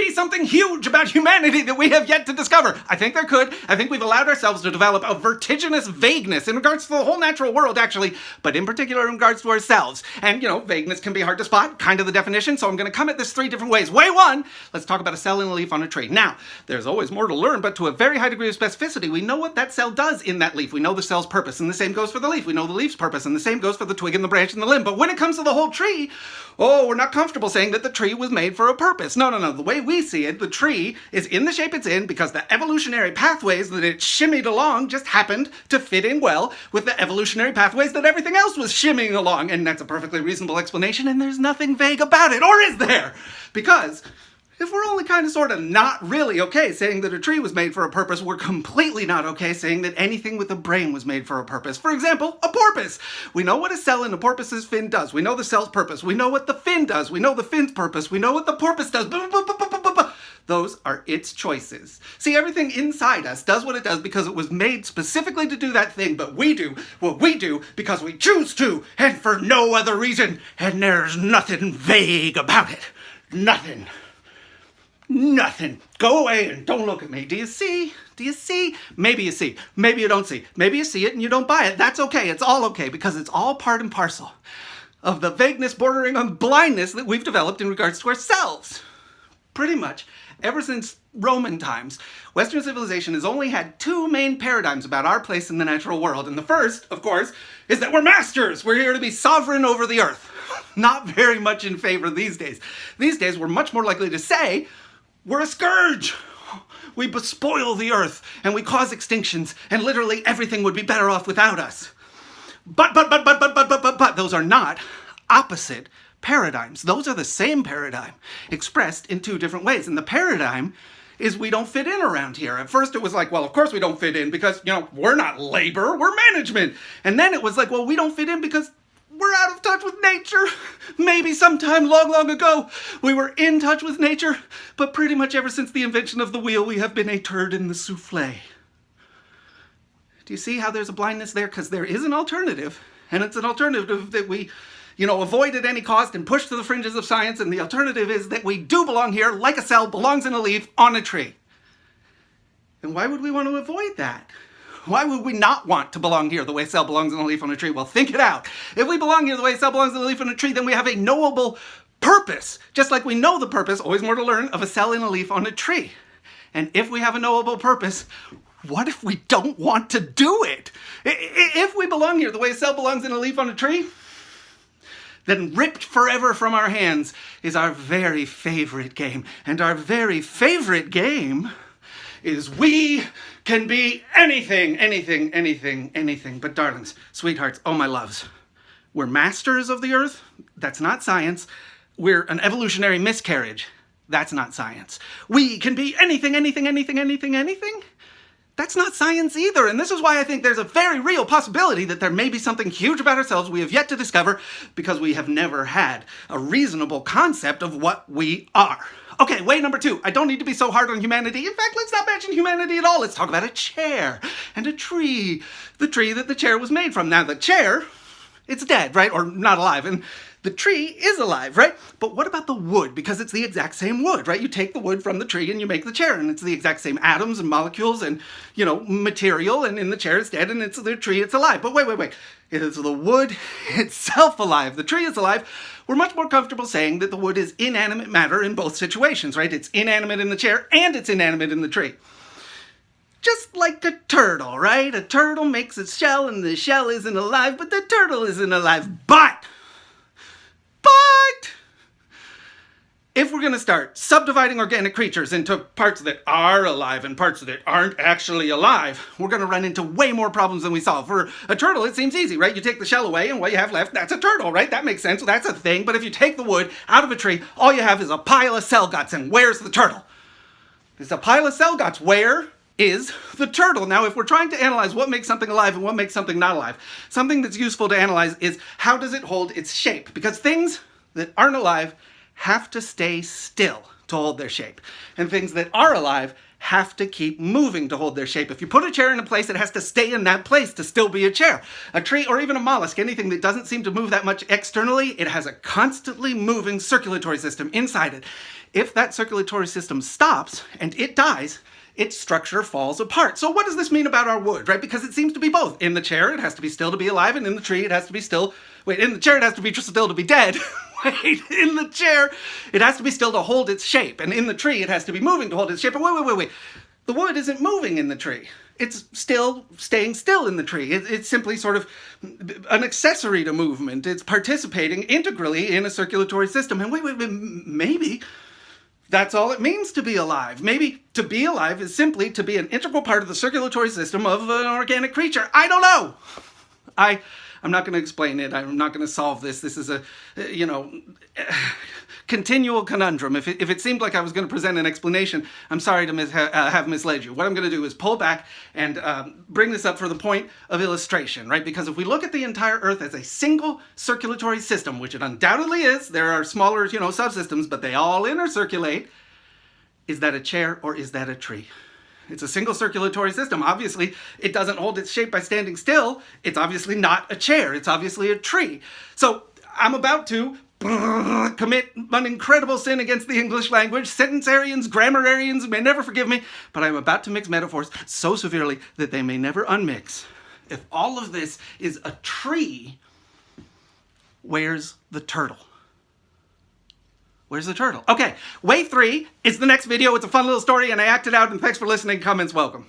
be something huge about humanity that we have yet to discover. I think there could. I think we've allowed ourselves to develop a vertiginous vagueness in regards to the whole natural world, actually, but in particular in regards to ourselves. And, vagueness can be hard to spot, kind of the definition, so I'm going to come at this 3 different ways. Way 1, let's talk about a cell in a leaf on a tree. Now, there's always more to learn, but to a very high degree of specificity, we know what that cell does in that leaf. We know the cell's purpose, and the same goes for the leaf. We know the leaf's purpose, and the same goes for the twig and the branch and the limb. But when it comes to the whole tree, we're not comfortable saying that the tree was made for a purpose. No. The way we see it, the tree is in the shape it's in because the evolutionary pathways that it shimmied along just happened to fit in well with the evolutionary pathways that everything else was shimmying along. And that's a perfectly reasonable explanation, and there's nothing vague about it. Or is there? Because if we're only kind of sort of not really okay saying that a tree was made for a purpose, we're completely not okay saying that anything with a brain was made for a purpose. For example, a porpoise. We know what a cell in a porpoise's fin does. We know the cell's purpose. We know what the fin does. We know the fin's purpose. We know what the porpoise does. Those are its choices. See, everything inside us does what it does because it was made specifically to do that thing, but we do what we do because we choose to, and for no other reason. And there's nothing vague about it. Nothing. Go away and don't look at me. Do you see? Maybe you see. Maybe you don't see. Maybe you see it and you don't buy it. That's okay. It's all okay because it's all part and parcel of the vagueness bordering on blindness that we've developed in regards to ourselves. Pretty much ever since Roman times, Western civilization has only had 2 main paradigms about our place in the natural world. And the first, of course, is that we're masters. We're here to be sovereign over the earth. Not very much in favor these days. These days, we're much more likely to say, we're a scourge. We bespoil the earth and we cause extinctions and literally everything would be better off without us. But those are not opposite paradigms. Those are the same paradigm expressed in 2 different ways. And the paradigm is we don't fit in around here. At first it was like, well, of course we don't fit in because, we're not labor, we're management. And then it was like, well, we don't fit in because we're out of touch with nature. Maybe sometime long ago we were in touch with nature, but pretty much ever since the invention of the wheel, we have been a turd in the souffle. Do you see how there's a blindness there? Because there is an alternative, and it's an alternative that we, avoid at any cost and push to the fringes of science, and the alternative is that we do belong here like a cell belongs in a leaf on a tree. And why would we want to avoid that? Why would we not want to belong here the way a cell belongs in a leaf on a tree? Well, think it out. If we belong here the way a cell belongs in a leaf on a tree, then we have a knowable purpose. Just like we know the purpose, always more to learn, of a cell in a leaf on a tree. And if we have a knowable purpose, what if we don't want to do it? If we belong here the way a cell belongs in a leaf on a tree, then ripped forever from our hands is our very favorite game. And our very favorite game is we can be anything. But darlings, sweethearts, oh my loves, we're masters of the earth. That's not science. We're an evolutionary miscarriage. That's not science. We can be anything. That's not science either. And this is why I think there's a very real possibility that there may be something huge about ourselves we have yet to discover because we have never had a reasonable concept of what we are. Okay, way number 2. I don't need to be so hard on humanity. In fact, let's not mention humanity at all. Let's talk about a chair and a tree. The tree that the chair was made from. Now, the chair, it's dead, right? Or not alive. And the tree is alive, right? But what about the wood? Because it's the exact same wood, right? You take the wood from the tree and you make the chair, and it's the exact same atoms and molecules and, material, and in the chair it's dead, and it's the tree, it's alive. But wait. It is the wood itself alive. The tree is alive. We're much more comfortable saying that the wood is inanimate matter in both situations, right? It's inanimate in the chair and it's inanimate in the tree. Just like a turtle, right? A turtle makes its shell and the shell isn't alive, but the turtle isn't alive. But if we're going to start subdividing organic creatures into parts that are alive and parts that aren't actually alive, we're going to run into way more problems than we solve. For a turtle, it seems easy, right? You take the shell away and what you have left, that's a turtle, right? That makes sense. That's a thing. But if you take the wood out of a tree, all you have is a pile of cell guts. And where's the turtle? There's a pile of cell guts. Where is the turtle? Now, if we're trying to analyze what makes something alive and what makes something not alive, something that's useful to analyze is how does it hold its shape? Because things that aren't alive have to stay still. to hold their shape. And things that are alive have to keep moving to hold their shape. If you put a chair in a place, it has to stay in that place to still be a chair. A tree or even a mollusk, anything that doesn't seem to move that much externally, it has a constantly moving circulatory system inside it. If that circulatory system stops and it dies, its structure falls apart. So what does this mean about our wood, right? Because it seems to be both. In the chair, it has to be still to be alive, and in the tree, it has to be still... Wait, in the chair, it has to be still to be dead. Wait, in the chair, it has to be still to hold its shape, and in the tree, it has to be moving to hold its shape. But wait. The wood isn't moving in the tree. It's still staying still in the tree. It's simply sort of an accessory to movement. It's participating integrally in a circulatory system. And wait, maybe... that's all it means to be alive. Maybe to be alive is simply to be an integral part of the circulatory system of an organic creature. I don't know. I'm not going to explain it. I'm not going to solve this. This is a, continual conundrum. If it seemed like I was going to present an explanation, I'm sorry to have misled you. What I'm going to do is pull back and bring this up for the point of illustration, right? Because if we look at the entire Earth as a single circulatory system, which it undoubtedly is, there are smaller, subsystems, but they all intercirculate. Is that a chair or is that a tree? It's a single circulatory system. Obviously, it doesn't hold its shape by standing still. It's obviously not a chair. It's obviously a tree. So I'm about to commit an incredible sin against the English language. Sentencarians, grammarians may never forgive me, but I'm about to mix metaphors so severely that they may never unmix. If all of this is a tree, where's the turtle? Where's the turtle? Okay, Way 3 is the next video. It's a fun little story, and I acted out, and thanks for listening. Comments welcome.